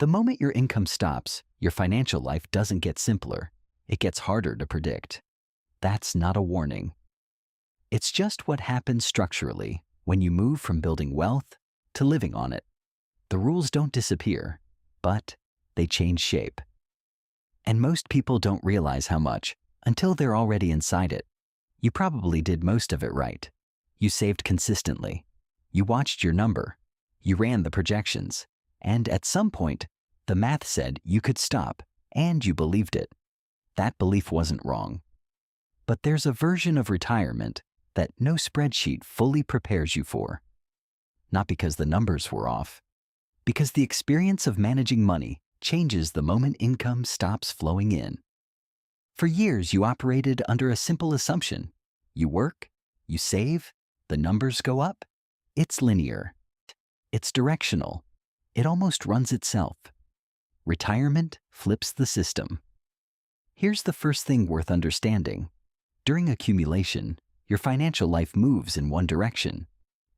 The moment your income stops, your financial life doesn't get simpler. It gets harder to predict. That's not a warning. It's just what happens structurally when you move from building wealth to living on it. The rules don't disappear, but they change shape. And most people don't realize how much until they're already inside it. You probably did most of it right. You saved consistently. You watched your number. You ran the projections. And at some point, the math said you could stop, and you believed it. That belief wasn't wrong. But there's a version of retirement that no spreadsheet fully prepares you for. Not because the numbers were off, because the experience of managing money changes the moment income stops flowing in. For years, you operated under a simple assumption. You work, you save, the numbers go up. It's linear. It's directional. It almost runs itself. Retirement flips the system. Here's the first thing worth understanding. During accumulation, your financial life moves in one direction.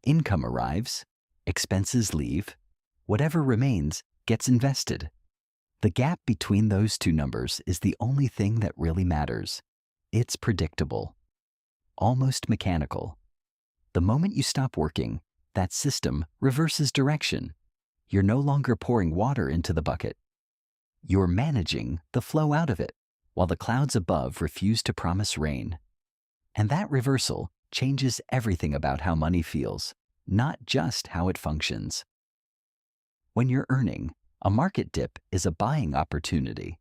Income arrives, expenses leave, whatever remains gets invested. The gap between those two numbers is the only thing that really matters. It's predictable, almost mechanical. The moment you stop working, that system reverses direction. You're no longer pouring water into the bucket. You're managing the flow out of it, while the clouds above refuse to promise rain. And that reversal changes everything about how money feels, not just how it functions. When you're earning, a market dip is a buying opportunity.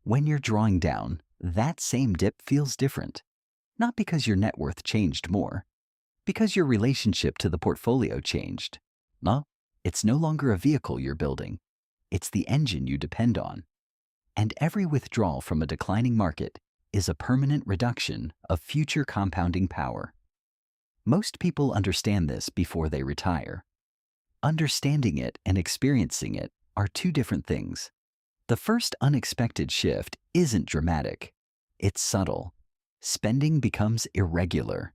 When you're drawing down, that same dip feels different. Not because your net worth changed more, because your relationship to the portfolio changed. No, it's no longer a vehicle you're building. It's the engine you depend on. And every withdrawal from a declining market is a permanent reduction of future compounding power. Most people understand this before they retire. Understanding it and experiencing it are two different things. The first unexpected shift isn't dramatic. It's subtle. Spending becomes irregular.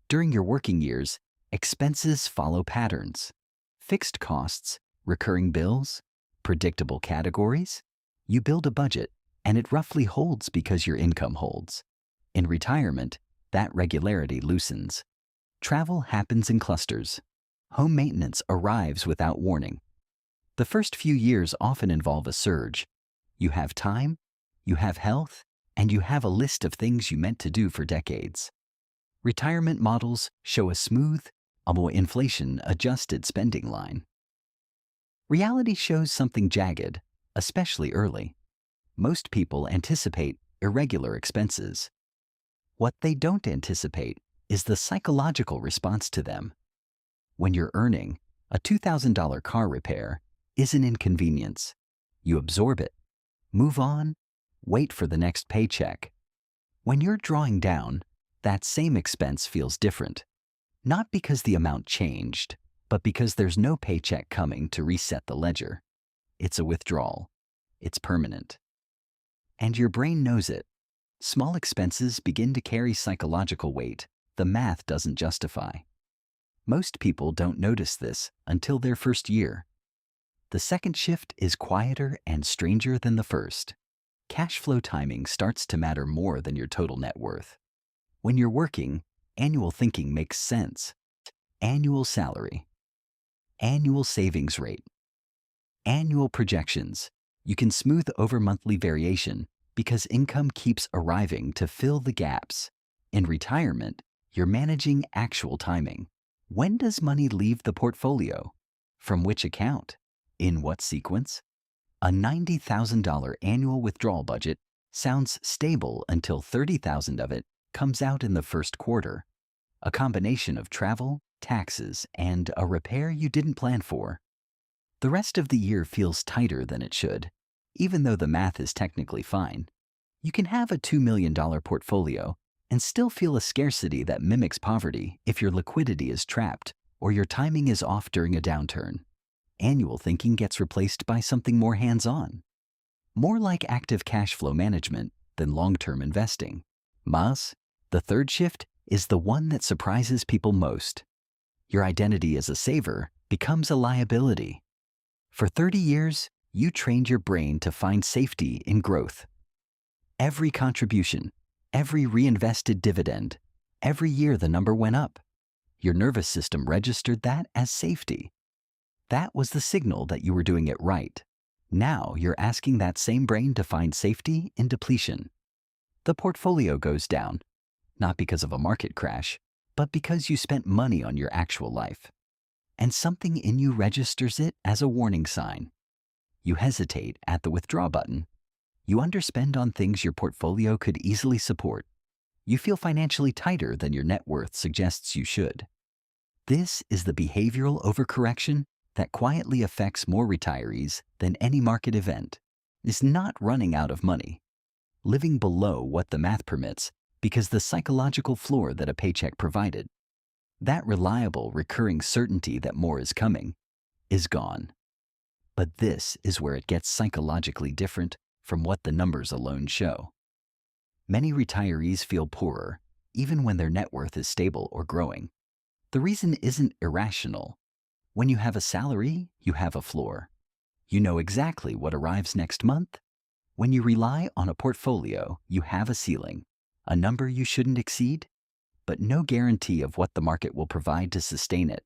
During your working years, expenses follow patterns. Fixed costs, recurring bills, predictable categories. You build a budget, and it roughly holds because your income holds. In retirement, that regularity loosens. Travel happens in clusters. Home maintenance arrives without warning. The first few years often involve a surge. You have time, you have health, and you have a list of things you meant to do for decades. Retirement models show a smooth, almost inflation-adjusted spending line. Reality shows something jagged, especially early. Most people anticipate irregular expenses. What they don't anticipate is the psychological response to them. When you're earning, a $2,000 car repair is an inconvenience. You absorb it, move on, wait for the next paycheck. When you're drawing down, that same expense feels different. Not because the amount changed, but because there's no paycheck coming to reset the ledger. It's a withdrawal. It's permanent. And your brain knows it. Small expenses begin to carry psychological weight the math doesn't justify. Most people don't notice this until their first year. The second shift is quieter and stranger than the first. Cash flow timing starts to matter more than your total net worth. When you're working, annual thinking makes sense. Annual salary, annual savings rate, annual projections. You can smooth over monthly variation because income keeps arriving to fill the gaps. In retirement, you're managing actual timing. When does money leave the portfolio? From which account? In what sequence? A $90,000 annual withdrawal budget sounds stable until $30,000 of it comes out in the first quarter. A combination of travel, taxes, and a repair you didn't plan for. The rest of the year feels tighter than it should, even though the math is technically fine. You can have a $2 million portfolio and still feel a scarcity that mimics poverty if your liquidity is trapped or your timing is off during a downturn. Annual thinking gets replaced by something more hands-on, more like active cash flow management than long-term investing. Mas, the third shift, is the one that surprises people most. Your identity as a saver becomes a liability. For 30 years, You trained your brain to find safety in growth. Every contribution, every reinvested dividend, every year the number went up. Your nervous system registered that as safety. That was the signal that you were doing it right. Now you're asking that same brain to find safety in depletion. The portfolio goes down, not because of a market crash, but because you spent money on your actual life. And something in you registers it as a warning sign. You hesitate at the withdraw button. You underspend on things your portfolio could easily support. You feel financially tighter than your net worth suggests you should. This is the behavioral overcorrection that quietly affects more retirees than any market event. It's not running out of money, living below what the math permits because the psychological floor that a paycheck provided, that reliable, recurring certainty that more is coming, is gone. But this is where it gets psychologically different from what the numbers alone show. Many retirees feel poorer, even when their net worth is stable or growing. The reason isn't irrational. When you have a salary, you have a floor. You know exactly what arrives next month. When you rely on a portfolio, you have a ceiling, a number you shouldn't exceed, but no guarantee of what the market will provide to sustain it.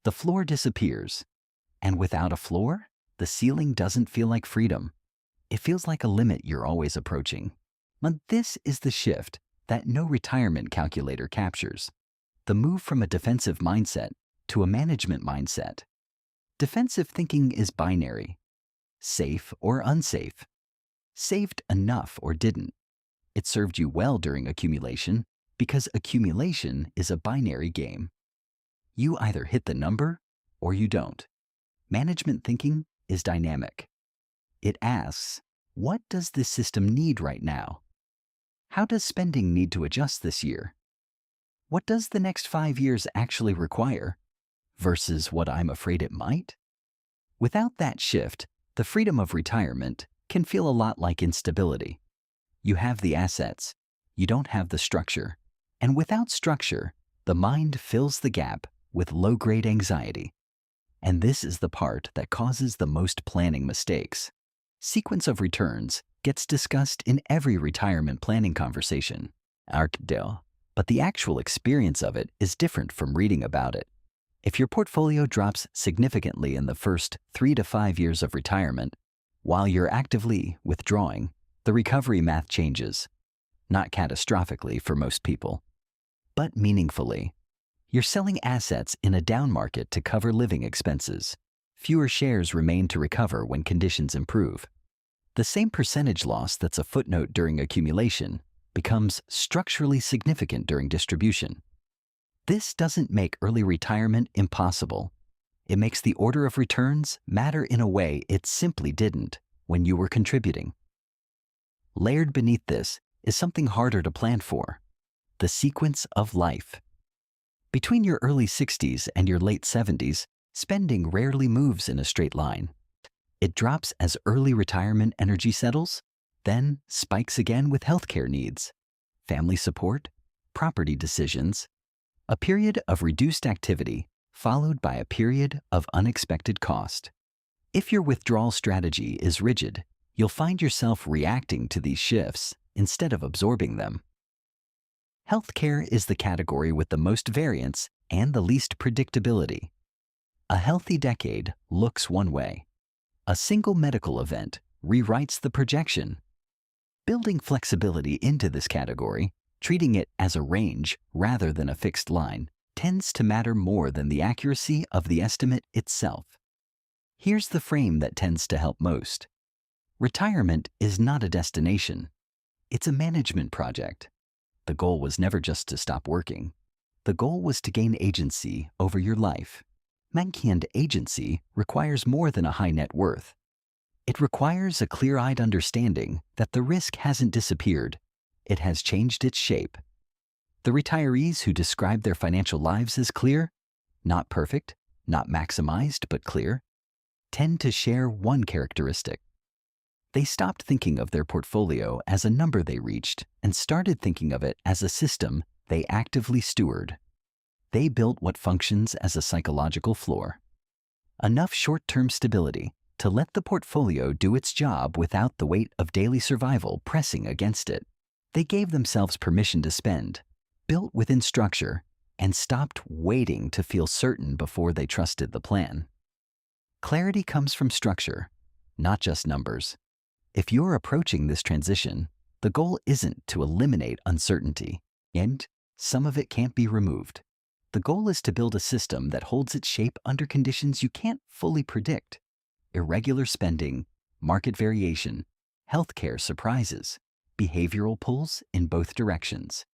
The floor disappears, and without a floor, the ceiling doesn't feel like freedom. It feels like a limit you're always approaching. But this is the shift that no retirement calculator captures. The move from a defensive mindset to a management mindset. Defensive thinking is binary, safe or unsafe, saved enough or didn't. It served you well during accumulation because accumulation is a binary game. You either hit the number or you don't. Management thinking is dynamic. It asks, what does this system need right now? How does spending need to adjust this year? What does the next 5 years actually require versus what I'm afraid it might? Without that shift, the freedom of retirement can feel a lot like instability. You have the assets, you don't have the structure, and without structure, the mind fills the gap with low-grade anxiety. And this is the part that causes the most planning mistakes. Sequence of returns gets discussed in every retirement planning conversation, but the actual experience of it is different from reading about it. If your portfolio drops significantly in the first 3 to 5 years of retirement, while you're actively withdrawing, the recovery math changes. Not catastrophically for most people, but meaningfully. You're selling assets in a down market to cover living expenses. Fewer shares remain to recover when conditions improve. The same percentage loss that's a footnote during accumulation becomes structurally significant during distribution. This doesn't make early retirement impossible. It makes the order of returns matter in a way it simply didn't when you were contributing. Layered beneath this is something harder to plan for: the sequence of life. Between your early 60s and your late 70s, spending rarely moves in a straight line. It drops as early retirement energy settles, then spikes again with healthcare needs, family support, property decisions, a period of reduced activity followed by a period of unexpected cost. If your withdrawal strategy is rigid, you'll find yourself reacting to these shifts instead of absorbing them. Healthcare is the category with the most variance and the least predictability. A healthy decade looks one way. A single medical event rewrites the projection. Building flexibility into this category, treating it as a range rather than a fixed line, tends to matter more than the accuracy of the estimate itself. Here's the frame that tends to help most. Retirement is not a destination. It's a management project. The goal was never just to stop working. The goal was to gain agency over your life. Mankind agency requires more than a high net worth. It requires a clear-eyed understanding that the risk hasn't disappeared. It has changed its shape. The retirees who describe their financial lives as clear, not perfect, not maximized, but clear, tend to share one characteristic. They stopped thinking of their portfolio as a number they reached and started thinking of it as a system they actively steward. They built what functions as a psychological floor. Enough short-term stability to let the portfolio do its job without the weight of daily survival pressing against it. They gave themselves permission to spend, built within structure, and stopped waiting to feel certain before they trusted the plan. Clarity comes from structure, not just numbers. If you're approaching this transition, the goal isn't to eliminate uncertainty, and some of it can't be removed. The goal is to build a system that holds its shape under conditions you can't fully predict. Irregular spending, market variation, healthcare surprises, behavioral pulls in both directions.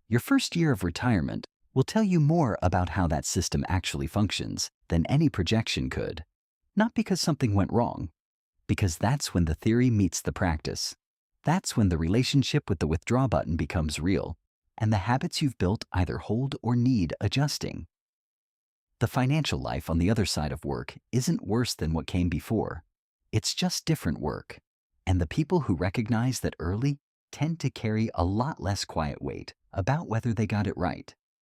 Your first year of retirement will tell you more about how that system actually functions than any projection could. Not because something went wrong, because that's when the theory meets the practice. That's when the relationship with the withdraw button becomes real, and the habits you've built either hold or need adjusting. The financial life on the other side of work isn't worse than what came before. It's just different work. And the people who recognize that early tend to carry a lot less quiet weight about whether they got it right.